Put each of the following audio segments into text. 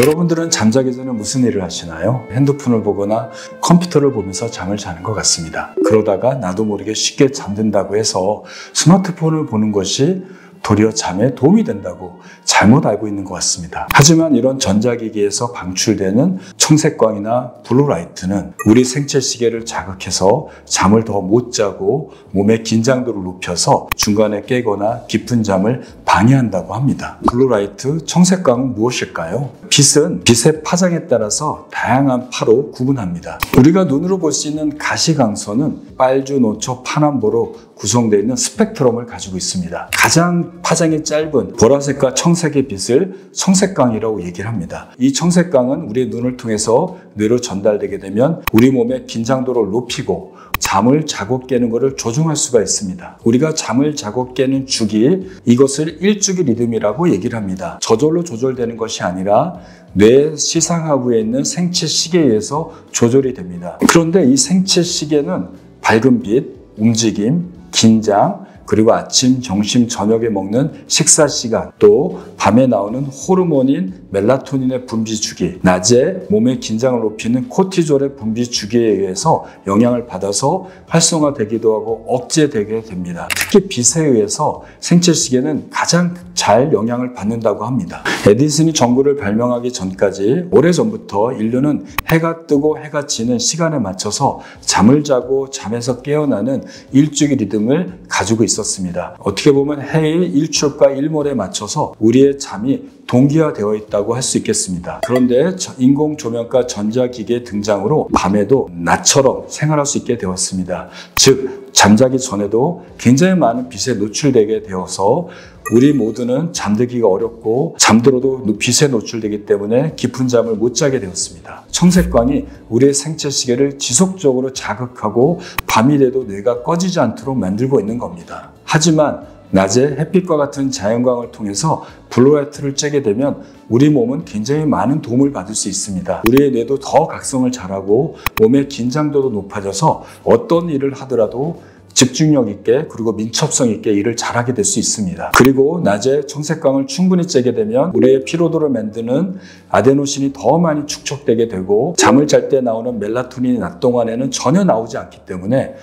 여러분들은 잠자기 전에 무슨 일을 하시나요? 핸드폰을 보거나 컴퓨터를 보면서 잠을 자는 것 같습니다. 그러다가 나도 모르게 쉽게 잠든다고 해서 스마트폰을 보는 것이 도리어 잠에 도움이 된다고 잘못 알고 있는 것 같습니다. 하지만 이런 전자기기에서 방출되는 청색광이나 블루라이트는 우리 생체 시계를 자극해서 잠을 더 못 자고 몸의 긴장도를 높여서 중간에 깨거나 깊은 잠을 방해한다고 합니다. 블루라이트, 청색광은 무엇일까요? 빛은 빛의 파장에 따라서 다양한 파로 구분합니다. 우리가 눈으로 볼 수 있는 가시광선은 빨주, 노초, 파남보로 구성되어 있는 스펙트럼을 가지고 있습니다. 가장 파장이 짧은 보라색과 청색의 빛을 청색광이라고 얘기를 합니다. 이 청색광은 우리의 눈을 통해서 뇌로 전달되게 되면 우리 몸의 긴장도를 높이고 잠을 자고 깨는 것을 조종할 수가 있습니다. 우리가 잠을 자고 깨는 주기, 이것을 일주기 리듬이라고 얘기를 합니다. 저절로 조절되는 것이 아니라 뇌 시상하부에 있는 생체 시계에 의해서 조절이 됩니다. 그런데 이 생체 시계는 밝은 빛, 움직임, 긴장, 그리고 아침, 점심, 저녁에 먹는 식사 시간, 또 밤에 나오는 호르몬인 멜라토닌의 분비 주기, 낮에 몸의 긴장을 높이는 코티졸의 분비 주기에 의해서 영향을 받아서 활성화되기도 하고 억제되게 됩니다. 특히 빛에 의해서 생체 시계는 가장 잘 영향을 받는다고 합니다. 에디슨이 전구를 발명하기 전까지 오래전부터 인류는 해가 뜨고 해가 지는 시간에 맞춰서 잠을 자고 잠에서 깨어나는 일주기 리듬을 가지고 있었습니다. 어떻게 보면 해의 일출과 일몰에 맞춰서 우리의 잠이 동기화되어 있다고 할 수 있겠습니다. 그런데 인공 조명과 전자기기의 등장으로 밤에도 낮처럼 생활할 수 있게 되었습니다. 즉 잠자기 전에도 굉장히 많은 빛에 노출되게 되어서 우리 모두는 잠들기가 어렵고 잠들어도 빛에 노출되기 때문에 깊은 잠을 못 자게 되었습니다. 청색광이 우리의 생체 시계를 지속적으로 자극하고 밤이 돼도 뇌가 꺼지지 않도록 만들고 있는 겁니다. 하지만 낮에 햇빛과 같은 자연광을 통해서 블루라이트를 쬐게 되면 우리 몸은 굉장히 많은 도움을 받을 수 있습니다. 우리의 뇌도 더 각성을 잘하고 몸의 긴장도도 높아져서 어떤 일을 하더라도 집중력 있게 그리고 민첩성 있게 일을 잘하게 될 수 있습니다. 그리고 낮에 청색광을 충분히 쬐게 되면 우리의 피로도를 만드는 아데노신이 더 많이 축적되게 되고 잠을 잘 때 나오는 멜라토닌이 낮 동안에는 전혀 나오지 않기 때문에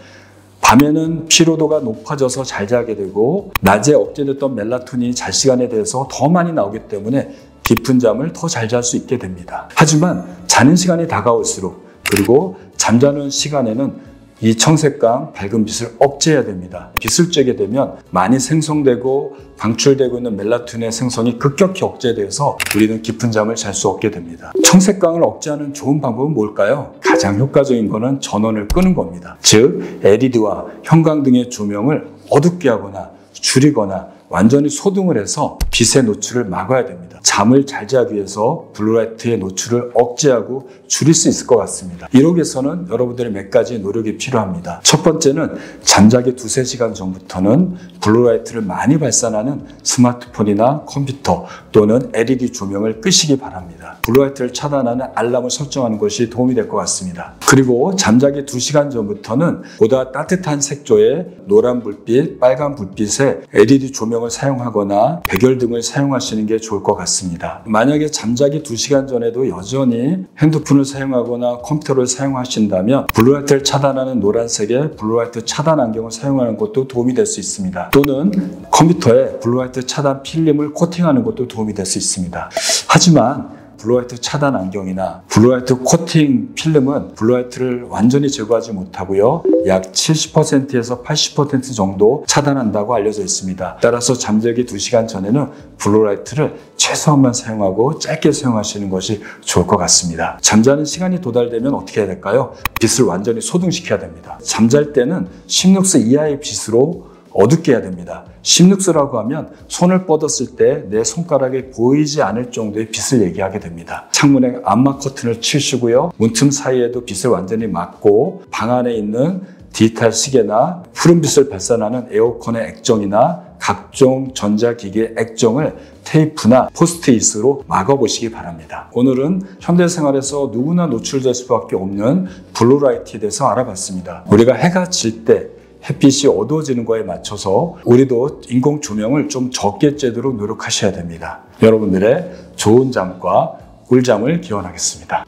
밤에는 피로도가 높아져서 잘 자게 되고 낮에 억제됐던 멜라토닌이 잘 시간에 대해서 더 많이 나오기 때문에 깊은 잠을 더 잘 잘 수 있게 됩니다. 하지만 자는 시간이 다가올수록 그리고 잠자는 시간에는 이 청색광, 밝은 빛을 억제해야 됩니다. 빛을 쬐게 되면 많이 생성되고 방출되고 있는 멜라토닌의 생성이 급격히 억제되어서 우리는 깊은 잠을 잘 수 없게 됩니다. 청색광을 억제하는 좋은 방법은 뭘까요? 가장 효과적인 것은 전원을 끄는 겁니다. 즉 LED와 형광 등의 조명을 어둡게 하거나 줄이거나 완전히 소등을 해서 빛의 노출을 막아야 됩니다. 잠을 잘 자기 위해서 블루라이트의 노출을 억제하고 줄일 수 있을 것 같습니다. 이러기 위해서는 여러분들의 몇 가지 노력이 필요합니다. 첫 번째는 잠자기 2-3시간 전부터는 블루라이트를 많이 발산하는 스마트폰이나 컴퓨터 또는 LED 조명을 끄시기 바랍니다. 블루라이트를 차단하는 알람을 설정하는 것이 도움이 될 것 같습니다. 그리고 잠자기 2시간 전부터는 보다 따뜻한 색조의 노란 불빛, 빨간 불빛에 LED 조명을 사용하거나 백열등을 사용하시는 게 좋을 것 같습니다. 만약에 잠자기 2시간 전에도 여전히 핸드폰을 사용하거나 컴퓨터를 사용하신다면 블루라이트를 차단하는 노란색의 블루라이트 차단 안경을 사용하는 것도 도움이 될 수 있습니다. 또는 컴퓨터에 블루라이트 차단 필름을 코팅하는 것도 도움이 될 수 있습니다. 하지만 블루라이트 차단 안경이나 블루라이트 코팅 필름은 블루라이트를 완전히 제거하지 못하고요. 약 70%에서 80% 정도 차단한다고 알려져 있습니다. 따라서 잠들기 2시간 전에는 블루라이트를 최소한만 사용하고 짧게 사용하시는 것이 좋을 것 같습니다. 잠자는 시간이 도달되면 어떻게 해야 될까요? 빛을 완전히 소등시켜야 됩니다. 잠잘 때는 10룩스 이하의 빛으로 어둡게 해야 됩니다. 10룩스라고 하면 손을 뻗었을 때 내 손가락이 보이지 않을 정도의 빛을 얘기하게 됩니다. 창문에 암막 커튼을 치시고요. 문틈 사이에도 빛을 완전히 막고 방 안에 있는 디지털 시계나 푸른 빛을 발산하는 에어컨의 액정이나 각종 전자기기의 액정을 테이프나 포스트잇으로 막아보시기 바랍니다. 오늘은 현대생활에서 누구나 노출될 수밖에 없는 블루라이트에 대해서 알아봤습니다. 우리가 해가 질 때 햇빛이 어두워지는 거에 맞춰서 우리도 인공 조명을 좀 적게 쬐도록 노력하셔야 됩니다. 여러분들의 좋은 잠과 꿀잠을 기원하겠습니다.